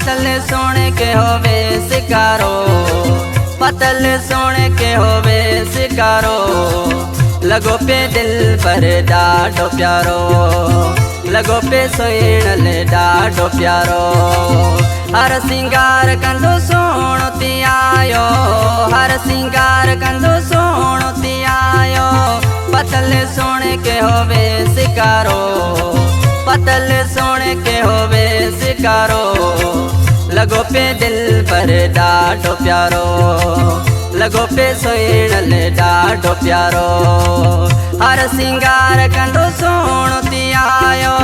पतल सोने के होवे शिकारो, पतल सोने के होवे शिकारो। लगो पे दिल पर डाढो प्यारो, लगो पे सोइण ले डाढो प्यारो। हर सिंगार कंदो सोणो थी आयो, हर सिंगार कंदो सोणो थी आयो। पतल सोने के होवे शिकारो, पतल सोने के होवे शिकारो। लगो पे दिल पर डाढो प्यारो, लगो पे सोइण ले डाढो प्यारो। हर सिंगार कंदो सोणो थी आयो।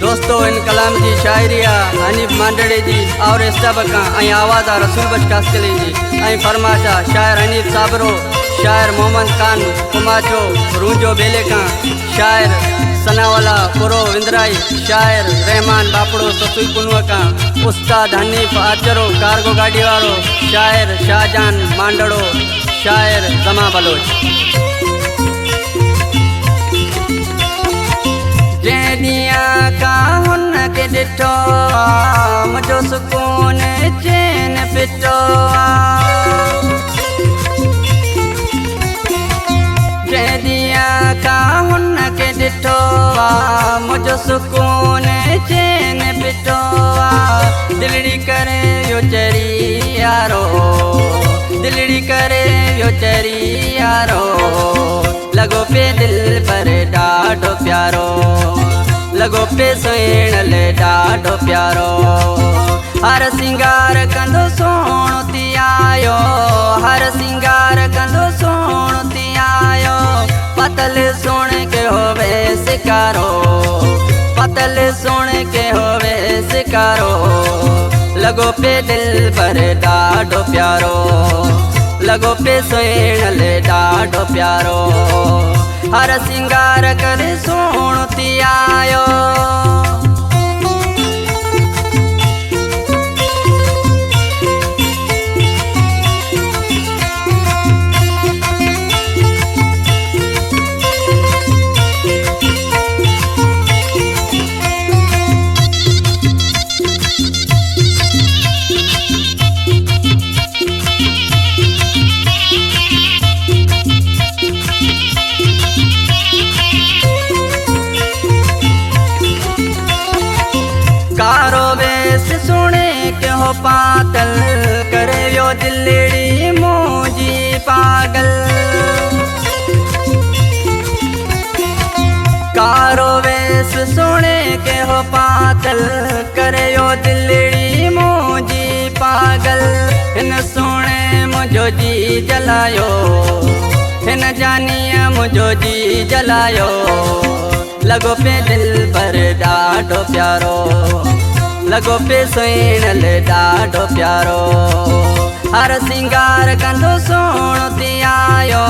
दोस्तों इन कलाम जी शायरिया हनीफ मांडड़े जी और सबका आवाज़ रसूल बच कास्कली जी आई फरमाशा शायर हनीफ साबरो, शायर मोहम्मद खान कुमाचो रूंजो बेले का, शायर सनावाला पुरो विंद्राई, शायर रहमान बापड़ो ससुई कुनवा का, उस्ताद हनीफ आचरो कार्गो गाड़ी वालो, शायर शाहजहान मांडड़ो, शायर जमा बलोच। जैनिया का हुन के डिठो मुझो सुकून चैन पिटो। जैनिया का हुन के डिठो मुझो सुकून चैन पिटो। दिलड़ी करे यो चरी यारो, दिलड़ी करे यो चरी यारो। लगो पे दिल पर डाढो प्यारो, लगो पे सोइण ले डाढो प्यारो। हर सिंगार कंदो सोणो थी आयो, हर सिंगार कंदो सोणो थी आयो। पतल सोने के होवे शिकारो, पतल सोने के होवे शिकारो। लगो पे दिल पर डाढो प्यारो, लगो पे सोइण ले डाढो प्यारो। हर सिंगार करे सोणो थी आयो। कारो वेस सुने के हो पातल, करे यो दिलड़ी मोजी पागल। कारो वेस सुने के हो पातल, करे यो दिलड़ी मोजी पागल। हिन सोने मुझो जी जलायो, हिन जानिया मुझो जी जलायो। लगो पे दिल पर डाढो प्यारो, लगो पे सोइण ले डाढो प्यारो। हर सिंगार कंदो सोणो थी आयो,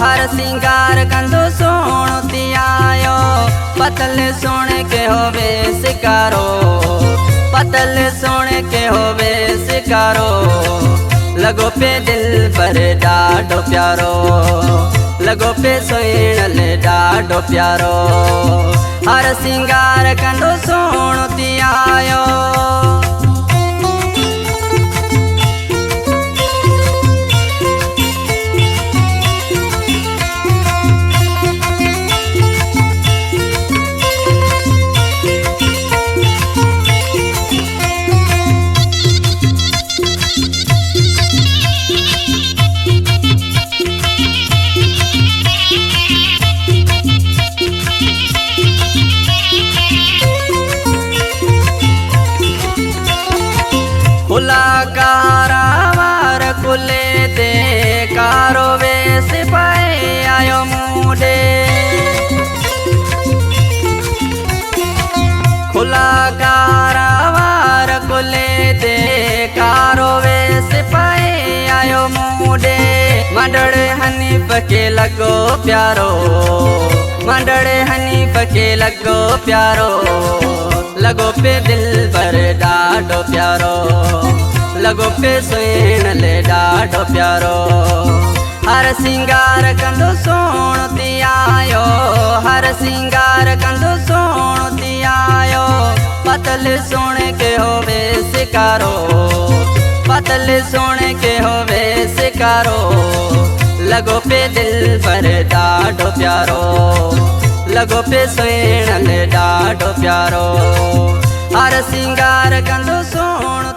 हर सिंगार कंदो सोणो थी आयो। पतल सोने के होवे शिकारो, पतल सोने के होवे शिकारो। लगो पे दिल पर डाढो प्यारो, लगो पे सोइण ले डाढो प्यारो। हर सिंगार कंदो सोणो थी आयो। खुला कारावार खुले दे, कारो वेस पाए आयो मुडे। खुला कारावार खुले दे, कारो वेस पाए आयो मुडे। मंडड़े हनीफ के लगो प्यारो, मंडड़े हनीफ के लगो प्यारो। लगो पे दिल पर डाढो प्यारो, लगो पे सोइण ले डाढो प्यारो। हर सिंगार कंदो सोणो थी आयो। आयो हर सिंगार कंदो सोणो थी आयो पतल सोने के होवे शिकारो पतल सोने के होवे शिकारो लगो पे दिल पर ॾाढो प्यारो लगो पे सुहिणल ॾाढो प्यारो हर सिंगार कंदो सोणो